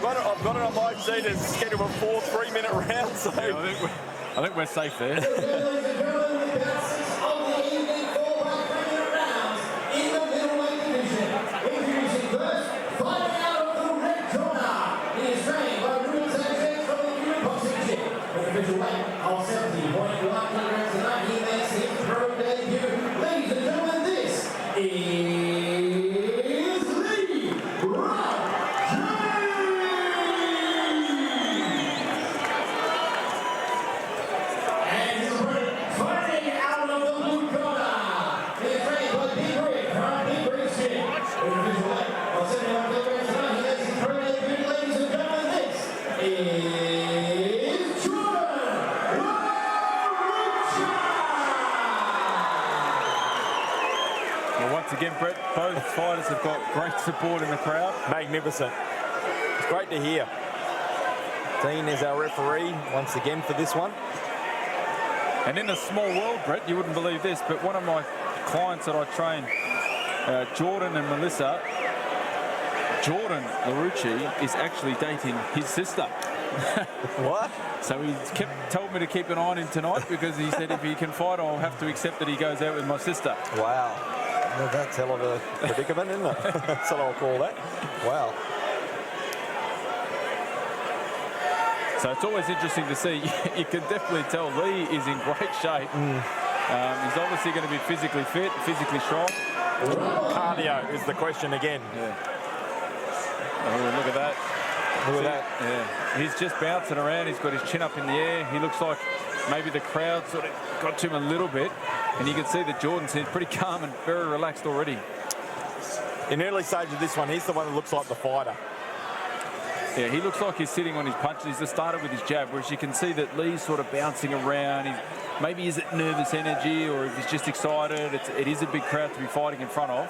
I've got it on my sheet as scheduled for 4 3-minute rounds. So Yeah, I think we're safe there. Once again, Brett, both fighters have got great support in the crowd. magnificent. It's great to hear. Dean is our referee once again for this one. And in a small world, Brett, you wouldn't believe this, but one of my clients that I train, Jordan and Melissa, Jordan Ruccia is actually dating his sister. What? So he told me to keep an eye on him tonight because he said if he can fight, I'll have to accept that he goes out with my sister. Wow. Well, that's hell of a predicament, isn't it? That's what I'll call that. Wow. So it's always interesting to see. You can definitely tell Lee is in great shape. He's obviously going to be physically fit, physically strong. Cardio is the question again. Yeah. Oh, look at that. Look at that. Yeah. He's just bouncing around. He's got his chin up in the air. He looks like maybe the crowd sort of got to him a little bit. And you can see that Jordan seems pretty calm and very relaxed already. In early stage of this one, he's the one that looks like the fighter. Yeah, he looks like he's sitting on his punches. He's just started with his jab, whereas you can see that Lee's sort of bouncing around. Maybe is it nervous energy or if he's just excited. It is a big crowd to be fighting in front of.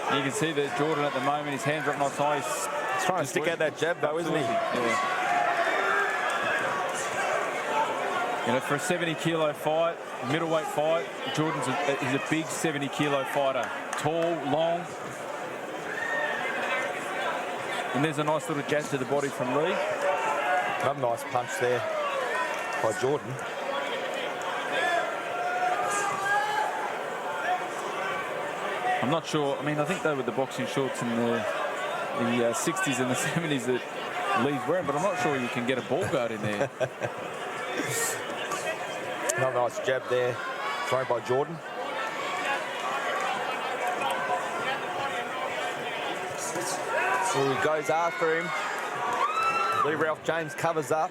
And you can see that Jordan at the moment, his hands are up nice high. He's trying to stick out that jab though, isn't he? Yeah. You know, for a 70-kilo fight, middleweight fight, Jordan's he's a big 70-kilo fighter. Tall, long. And there's a nice little jab to the body from Lee. Another nice punch there by Jordan. I'm not sure. I mean, I think they were the boxing shorts in the 60s and the 70s that Lee's wearing, but I'm not sure you can get a ball guard in there. Another nice jab there, thrown by Jordan. So he goes after him. Lee Ralph James covers up.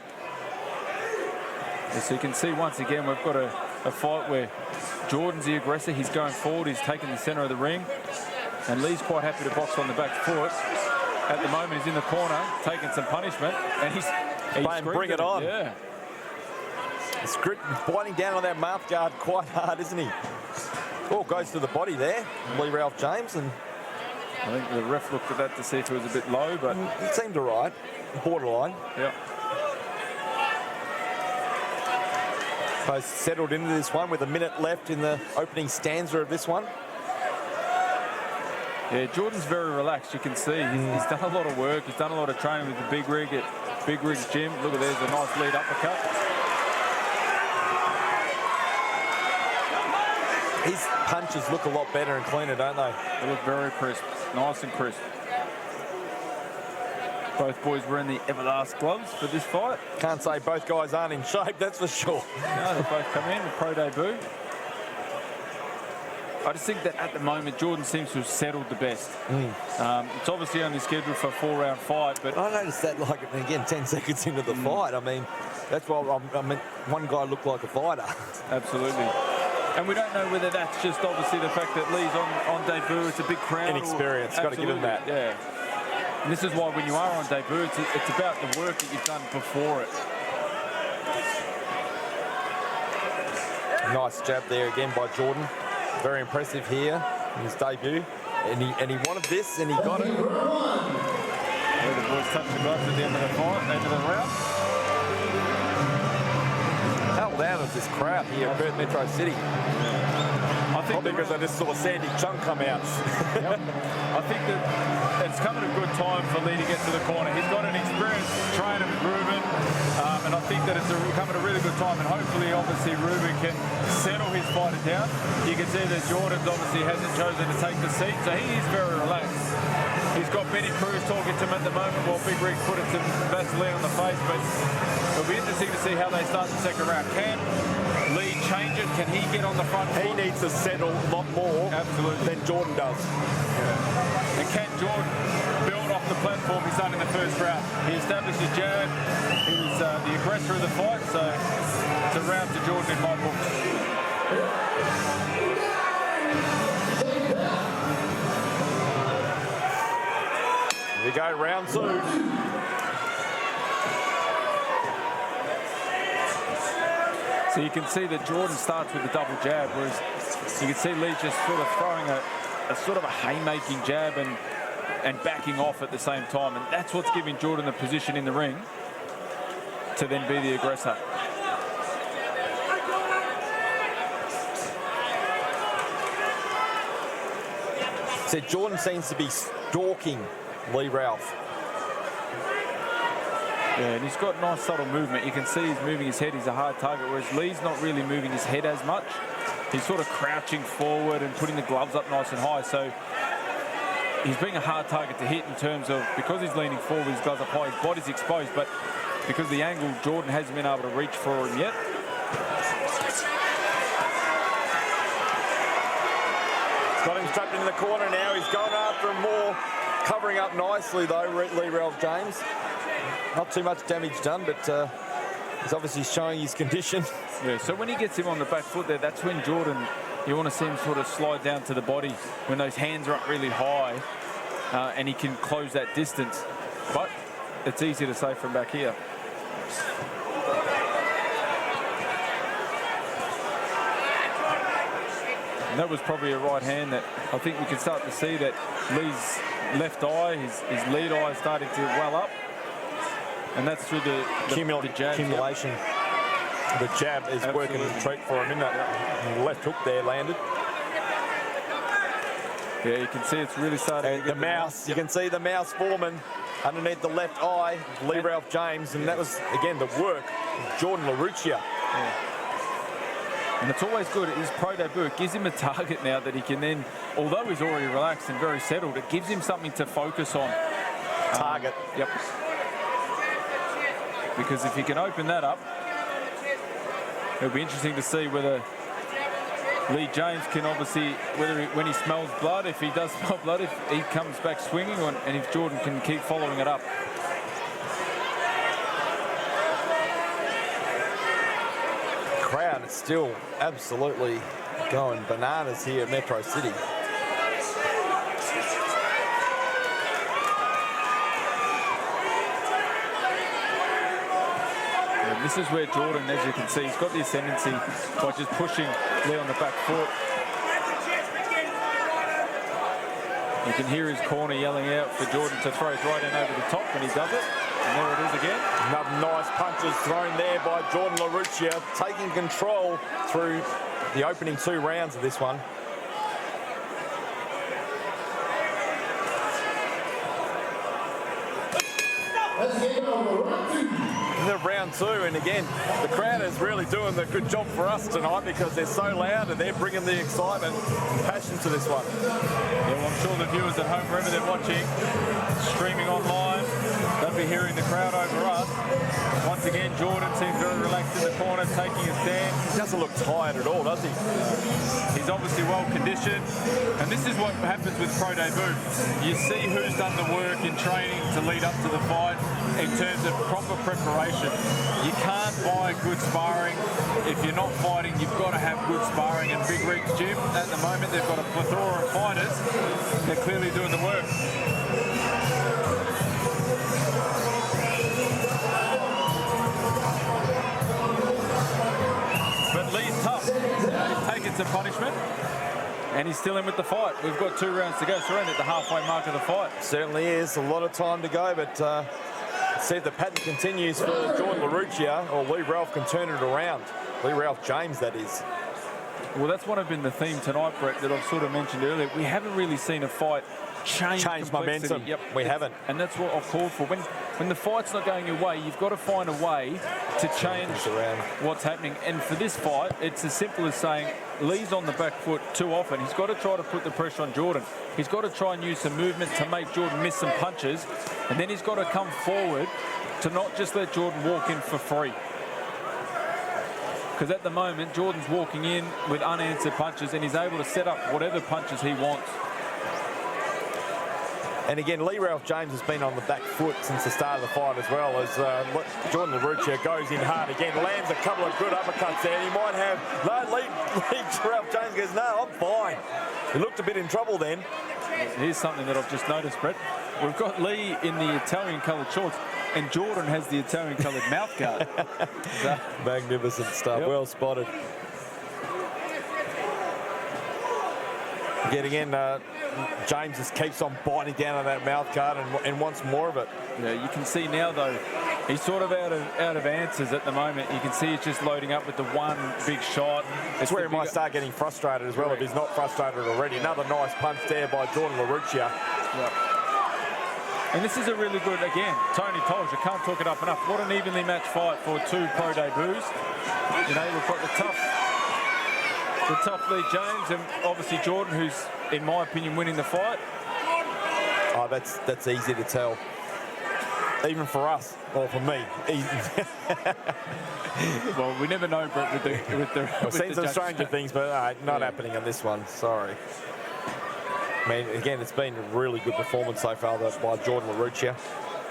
Yeah, so you can see once again we've got a fight where Jordan's the aggressor. He's going forward. He's taking the centre of the ring. And Lee's quite happy to box on the back foot. At the moment, he's in the corner, taking some punishment. And he's bring it on. Yeah. He's biting down on that mouth guard quite hard, isn't he? Oh, goes to the body there, Lee Ralph James. And I think the ref looked at that to see if it was a bit low, but it seemed all right. Borderline. Yeah. Both settled into this one with a minute left in the opening stanza of this one. Yeah, Jordan's very relaxed. You can see he's done a lot of work. He's done a lot of training with the Big Rig at Big Rig's gym. Look at there's a nice lead uppercut. His punches look a lot better and cleaner, don't they? They look very crisp, nice and crisp. Both boys were in the Everlast gloves for this fight. Can't say both guys aren't in shape, that's for sure. No, they both come in with pro debut. I just think that at the moment, Jordan seems to have settled the best. It's obviously only scheduled for a 4-round fight, but I noticed that, like, again, 10 seconds into the fight. I mean, that's why I mean, one guy looked like a fighter. Absolutely. And we don't know whether that's just obviously the fact that Lee's on debut, it's a big crowd. Inexperience, got to give him that. Yeah. And this is why when you are on debut, it's about the work that you've done before it. Nice jab there again by Jordan. Very impressive here in his debut. And he wanted this and he got it. Yeah, the boys touched the gloves at the end of the fight, end of the round. How loud is this crowd here at Perth Metro City? I I think probably because I just saw Sandy Chung come out. Yep. I think that it's come at a good time for Lee to get to the corner. He's got an experienced trainer, Ruben, and I think that it's come at a really good time. And hopefully, obviously, Ruben can settle his fighter down. You can see that Jordan's obviously hasn't chosen to take the seat, so he is very relaxed. He's got Benny Cruz talking to him at the moment while Big Rick put it to Vaseline on the face, but it'll be interesting to see how they start the second round. Can Lee change it? Can he get on the front foot? He needs to settle a lot more than Jordan does. Yeah. And can Jordan build off the platform he's done in the first round? He established his jab. He was the aggressor of the fight, so it's a round to Jordan in my books. Here we go, round 2. So you can see that Jordan starts with a double jab, whereas you can see Lee just sort of throwing a sort of a haymaking jab and backing off at the same time. And that's what's giving Jordan the position in the ring to then be the aggressor. So Jordan seems to be stalking Lee Ralph. Yeah, and he's got nice subtle movement. You can see he's moving his head. He's a hard target, whereas Lee's not really moving his head as much. He's sort of crouching forward and putting the gloves up nice and high. So he's being a hard target to hit in terms of, because he's leaning forward, his gloves up high, his body's exposed, but because of the angle, Jordan hasn't been able to reach for him yet. He's got him strapped into the corner now. He's going after him more. Covering up nicely, though, Lee Ralph James. Not too much damage done, but he's obviously showing his condition. Yeah, so when he gets him on the back foot there, that's when Jordan, you want to see him sort of slide down to the body when those hands are up really high and he can close that distance. But it's easy to say from back here. And that was probably a right hand that I think we can start to see that Lee's left eye, his lead eye is starting to well up. And that's through the jab. Accumulation. The jab is working the treat for him, isn't it? The left hook there landed. Yeah, you can see it's really starting and to get the mouse. You can see the mouse forming underneath the left eye, Lee Ralph James, and that was, again, the work of Jordan Ruccia. Yeah. And it's always good. His pro debut, it gives him a target now that he can then, although he's already relaxed and very settled, it gives him something to focus on. Target. Yep. Because if he can open that up, it'll be interesting to see whether Lee James can obviously, when he smells blood, if he does smell blood, if he comes back swinging, and if Jordan can keep following it up. Crowd is still absolutely going bananas here at Metro City. This is where Jordan, as you can see, he's got the ascendancy by just pushing Lee on the back foot. You can hear his corner yelling out for Jordan to throw his right hand over the top when he does it. And there it is again. Another nice punches thrown there by Jordan Ruccia, taking control through the opening 2 rounds of this one. The round 2, and again, the crowd is really doing the good job for us tonight because they're so loud and they're bringing the excitement and passion to this one. Yeah, well, I'm sure the viewers at home, wherever they're watching, streaming online, they'll be hearing the crowd over us. Once again, Jordan seems very relaxed in the corner, taking a stand. He doesn't look tired at all, does he? He's obviously well conditioned, and this is what happens with pro debut. You see who's done the work in training to lead up to the fight in terms of proper preparation. You can't buy good sparring. If you're not fighting, you've got to have good sparring. And Big Rig's gym, at the moment, they've got a plethora of fighters. They're clearly doing the work. But Lee's tough. He's taken some punishment. And he's still in with the fight. We've got 2 rounds to go, so we're in at the halfway mark of the fight. Certainly is. A lot of time to go, but see if the pattern continues for Jordan Ruccia, or Lee Ralph can turn it around. Lee Ralph James, that is. Well, that's one of been the theme tonight, Brett, that I've sort of mentioned earlier. We haven't really seen a fight change momentum. Yep. We haven't. And that's what I've called for. When the fight's not going your way, you've got to find a way to change what's happening. And for this fight, it's as simple as saying Lee's on the back foot too often. He's got to try to put the pressure on Jordan. He's got to try and use some movement to make Jordan miss some punches. And then he's got to come forward to not just let Jordan walk in for free. Because at the moment, Jordan's walking in with unanswered punches and he's able to set up whatever punches he wants. And again, Lee Ralph James has been on the back foot since the start of the fight as well, as Jordan Ruccia goes in hard again, lands a couple of good uppercuts there. He might have, no, Lee Ralph James goes, no, I'm fine. He looked a bit in trouble then. Here's something that I've just noticed, Brett. We've got Lee in the Italian-coloured shorts, and Jordan has the Italian-coloured mouth guard. So, magnificent stuff, well spotted. Yet again, James just keeps on biting down on that mouth guard and wants more of it. Yeah, you can see now, though, he's sort of out of answers at the moment. You can see he's just loading up with the one big shot. It's where he might start getting frustrated as well if he's not frustrated already. Another nice punch there by Jordan Ruccia. Yep. And this is a really good, again, Tony told you, can't talk it up enough. What an evenly matched fight for two pro debuts. You know, we've got the tough Lee James and obviously Jordan, who's, in my opinion, winning the fight. Oh, that's easy to tell. Even for us, or for me. Well, we never know, Brett, with the I've seen some stranger things, but not happening on this one. Sorry. I mean, again, it's been a really good performance so far by Jordan Ruccia.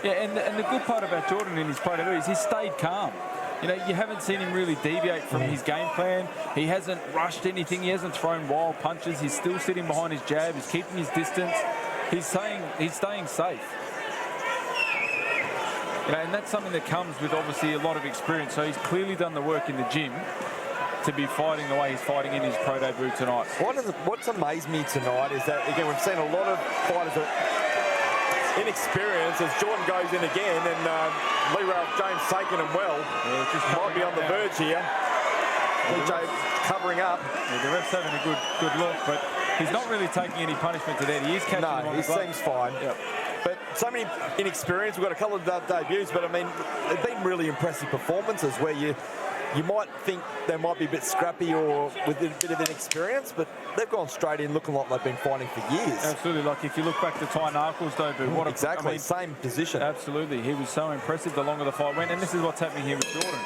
Yeah, and the good part about Jordan in his pro debut is he's stayed calm. You know, you haven't seen him really deviate from his game plan. He hasn't rushed anything. He hasn't thrown wild punches. He's still sitting behind his jab. He's keeping his distance. He's staying safe. You know, and that's something that comes with obviously a lot of experience. So he's clearly done the work in the gym to be fighting the way he's fighting in his pro debut tonight. What's amazed me tonight is that, again, we've seen a lot of fighters that inexperience as Jordan goes in again, and Lee Ralph James taking him well. Yeah, just might be on the verge here. DJ covering up. Yeah, the ref's having a good look, but he's not really taking any punishment to that. He is catching him on the glove. Seems fine. Yep. But so many inexperience. We've got a couple of debuts, but I mean, they've been really impressive performances where you might think they might be a bit scrappy or with a bit of inexperience, but they've gone straight in looking like they've been fighting for years. Absolutely. Like if you look back to Ty Narkle's debut, exactly, same position. Absolutely. He was so impressive the longer the fight went, and this is what's happening here with Jordan.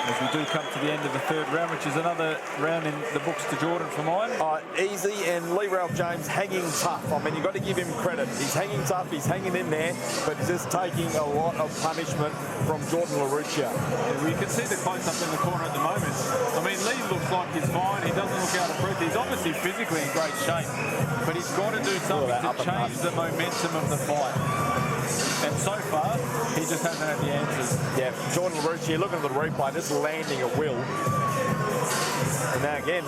As we do come to the end of the third round, which is another round in the books to Jordan for mine. Easy, and Lee Ralph James hanging tough. I mean, you've got to give him credit. He's hanging tough, he's hanging in there, but he's just taking a lot of punishment from Jordan Ruccia. Yeah, we can see the close-up in the corner at the moment. I mean, Lee looks like he's fine. He doesn't look out of breath. He's obviously physically in great shape, but he's got to do something to change the momentum of the fight. And so far, he just hasn't had the answers. Yeah, Jordan Ruccia, looking at the replay, just landing at will. And now again,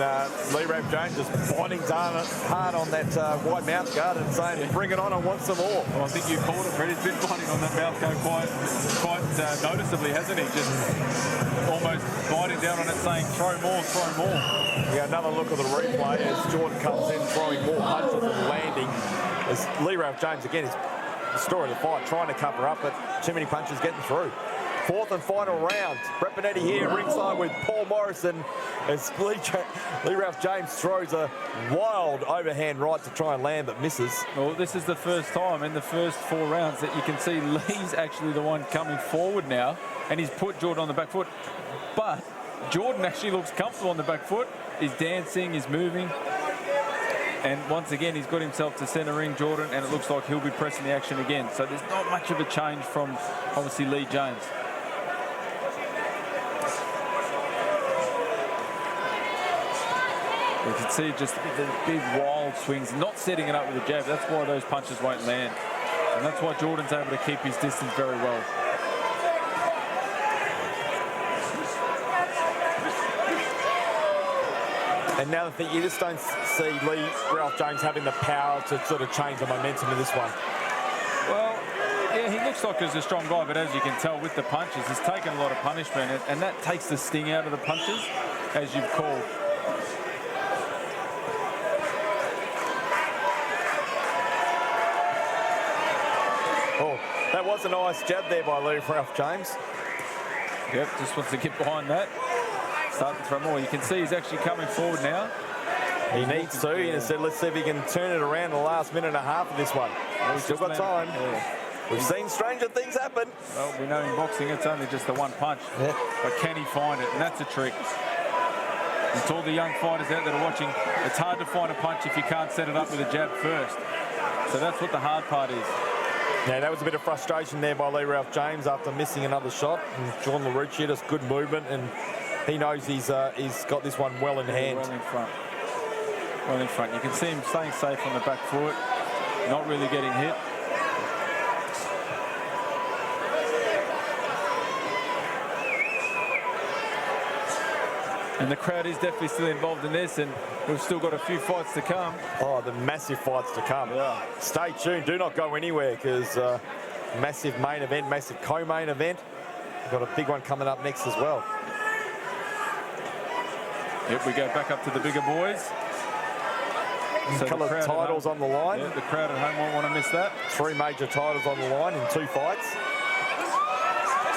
Lee Ralph James just biting hard on that white mouth guard and saying, bring it on, I want some more. Well, I think you called it, Fred. He's been biting on that mouth guard quite noticeably, hasn't he? Just almost biting down on it, saying, throw more, throw more. Yeah, another look at the replay as Jordan comes in, throwing more punches and landing. As Lee Ralph James, again, is the story of the fight, trying to cover up, but too many punches getting through. Fourth and final round. Brett Bonetti here ringside with Paul Morrison as Lee Ralph James throws a wild overhand right to try and land but misses. Well, this is the first time in the first 4 rounds that you can see Lee's actually the one coming forward now, and he's put Jordan on the back foot. But Jordan actually looks comfortable on the back foot. He's dancing, he's moving. And once again, he's got himself to centre ring, Jordan, and it looks like he'll be pressing the action again. So there's not much of a change from, obviously, Lee James. You can see just the big wild swings, not setting it up with a jab. That's why those punches won't land. And that's why Jordan's able to keep his distance very well. And now the thing, you just don't see Lee Ralph James having the power to sort of change the momentum of this one. Well, yeah, he looks like he's a strong guy, but as you can tell with the punches, he's taken a lot of punishment, and that takes the sting out of the punches, as you've called. Oh, that was a nice jab there by Ralph James. Yep, just wants to get behind that. Start to throw more. You can see he's actually coming forward now. He needs to. He said, let's see if he can turn it around the last minute and a half of this one. He's still got time. Yeah. We've seen stranger things happen. Well, we know in boxing it's only just the one punch. Yeah. But can he find it? And that's a trick. And to all the young fighters out there watching, it's hard to find a punch if you can't set it up with a jab first. So that's what the hard part is. Yeah, that was a bit of frustration there by Ralph James after missing another shot. And Jordan Ruccia, just good movement, and he knows he's got this one well in hand. Well in front. Well in front. You can see him staying safe on the back foot, not really getting hit. And the crowd is definitely still involved in this, and we've still got a few fights to come. Oh, the massive fights to come. Yeah. Stay tuned. Do not go anywhere, because massive main event, massive co-main event. We've got a big one coming up next as well. Yep, we go back up to the bigger boys. So a couple of titles on the line. Yeah, the crowd at home won't want to miss that. 3 major titles on the line in 2 fights.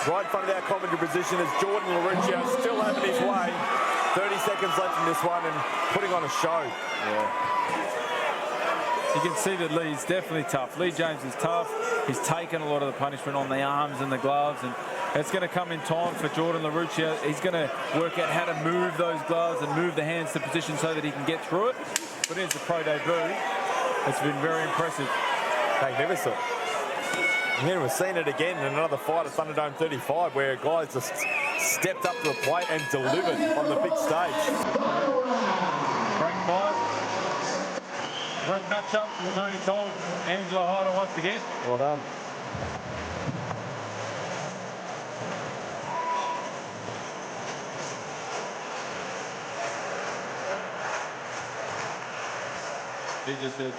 Right in front of our commentary position is Jordan Ruccia, still having his way. 30 seconds left in this one and putting on a show. Yeah. You can see that Lee's definitely tough. Lee James is tough. He's taken a lot of the punishment on the arms and the gloves, and it's going to come in time for Jordan Ruccia. He's going to work out how to move those gloves and move the hands to position so that he can get through it. But here's the pro debut. It's been very impressive. Magnificent. And then we've seen it again in another fight at Thunderdome 35, where guys just stepped up to the plate and delivered on the big stage. Great fight. Great matchup. The only time Angela Hyder wants to get. Well done. He just said,